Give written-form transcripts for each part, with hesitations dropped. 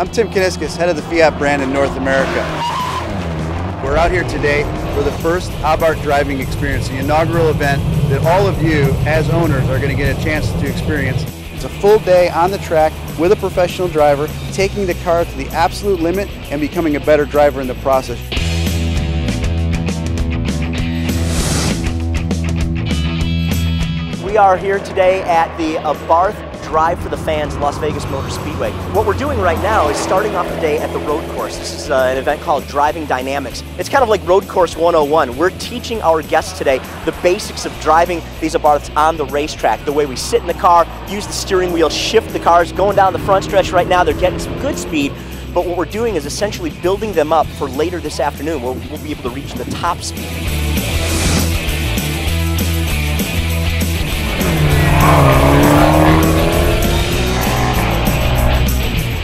I'm Tim Kiniskis, head of the Fiat brand in North America. We're out here today for the first Abarth Driving Experience, the inaugural event that all of you, as owners, are going to get a chance to experience. It's a full day on the track with a professional driver, taking the car to the absolute limit and becoming a better driver in the process. We are here today at the Abarth Drive for the Fans Las Vegas Motor Speedway. What we're doing right now is starting off the day at the road course. This is an event called Driving Dynamics. It's kind of like Road Course 101. We're teaching our guests today the basics of driving these Abarths on the racetrack. The way we sit in the car, use the steering wheel, shift the cars. Going down the front stretch right now, they're getting some good speed. But what we're doing is essentially building them up for later this afternoon where we'll be able to reach the top speed.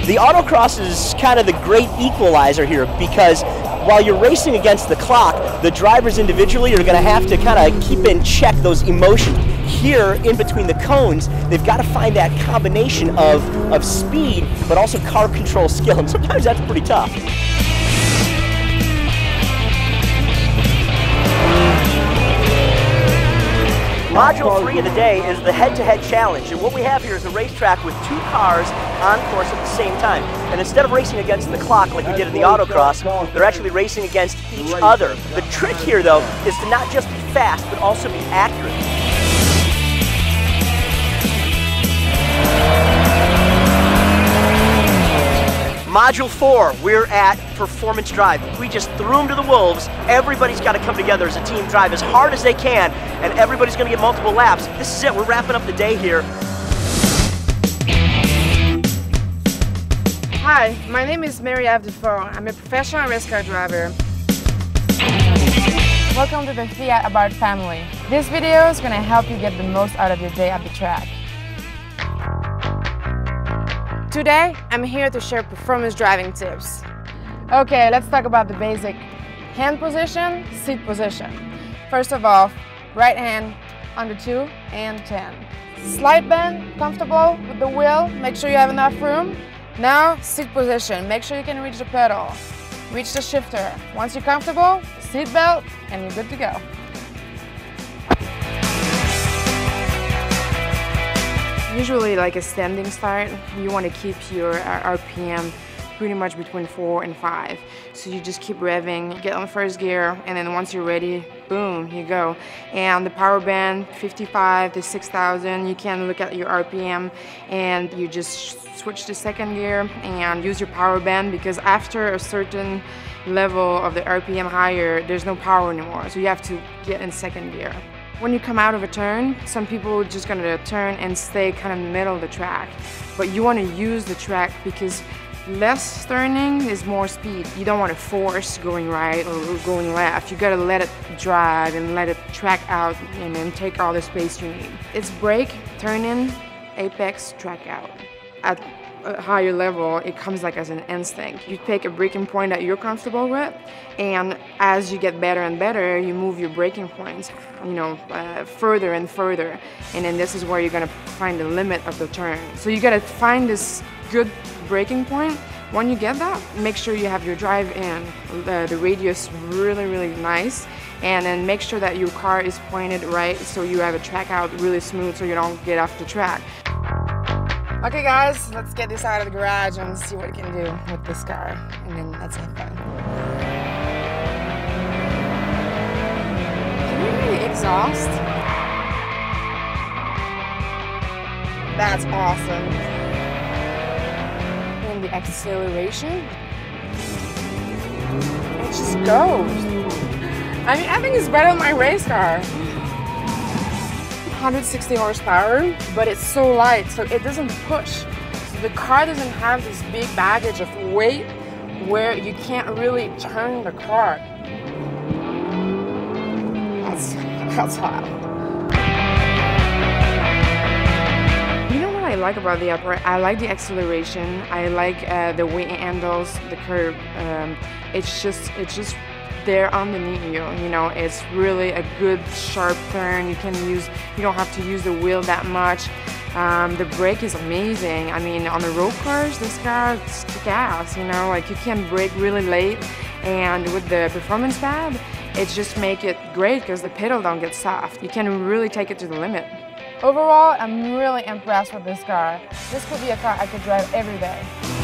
The Autocross is kind of the great equalizer here because while you're racing against the clock, the drivers individually are going to have to kind of keep in check those emotions. Here, in between the cones, they've got to find that combination of speed, but also car control skill, and sometimes that's pretty tough. Module 3 of the day is the head-to-head challenge, and what we have here is a racetrack with two cars on course at the same time. And instead of racing against the clock like we did in the Autocross, they're actually racing against each other. The trick here, though, is to not just be fast, but also be accurate. Module 4, we're at Performance Drive. We just threw them to the wolves. Everybody's got to come together as a team, drive as hard as they can, and everybody's going to get multiple laps. This is it. We're wrapping up the day here. Hi, my name is Mary Avdefor. I'm a professional race car driver. Welcome to the Fiat Abarth family. This video is going to help you get the most out of your day at the track. Today, I'm here to share performance driving tips. Okay, let's talk about the basic hand position, seat position. First of all, right hand under 2 and 10. Slight bend, comfortable with the wheel, make sure you have enough room. Now, seat position, make sure you can reach the pedal. Reach the shifter. Once you're comfortable, seat belt, and you're good to go. Usually, like a standing start, you want to keep your RPM pretty much between 4 and 5. So you just keep revving, get on first gear, and then once you're ready, boom, you go. And the power band, 55 to 6,000, you can look at your RPM and you just switch to second gear and use your power band, because after a certain level of the RPM higher, there's no power anymore. So you have to get in second gear. When you come out of a turn, some people are just going to turn and stay kind of in the middle of the track. But you want to use the track because less turning is more speed. You don't want to force going right or going left. You got to let it drive and let it track out and then take all the space you need. It's brake, turn in, apex, track out. At a higher level, it comes like as an instinct. You take a braking point that you're comfortable with, and as you get better and better, you move your braking points, further and further, and then this is where you're gonna find the limit of the turn. So you gotta find this good braking point. When you get that, make sure you have your drive in, the radius really nice, and then make sure that your car is pointed right so you have a track out really smooth so you don't get off the track. Okay guys, let's get this out of the garage and see what we can do with this car, and then let's have fun. Can you hear the exhaust? That's awesome. And the acceleration, it just goes. I mean, I think it's better than my race car. 160 horsepower, but it's so light, so it doesn't push. So the car doesn't have this big baggage of weight where you can't really turn the car. That's hot. You know what I like about the Abarth? I like the acceleration. I like the way it handles the curb. It's just there underneath you, it's really a good sharp turn. You don't have to use the wheel that much. The brake is amazing. I mean, on the road cars, this car is kick-ass, you know, like you can brake really late, and with the performance pad, it just make it great because the pedal don't get soft. You can really take it to the limit. Overall, I'm really impressed with this car. This could be a car I could drive every day.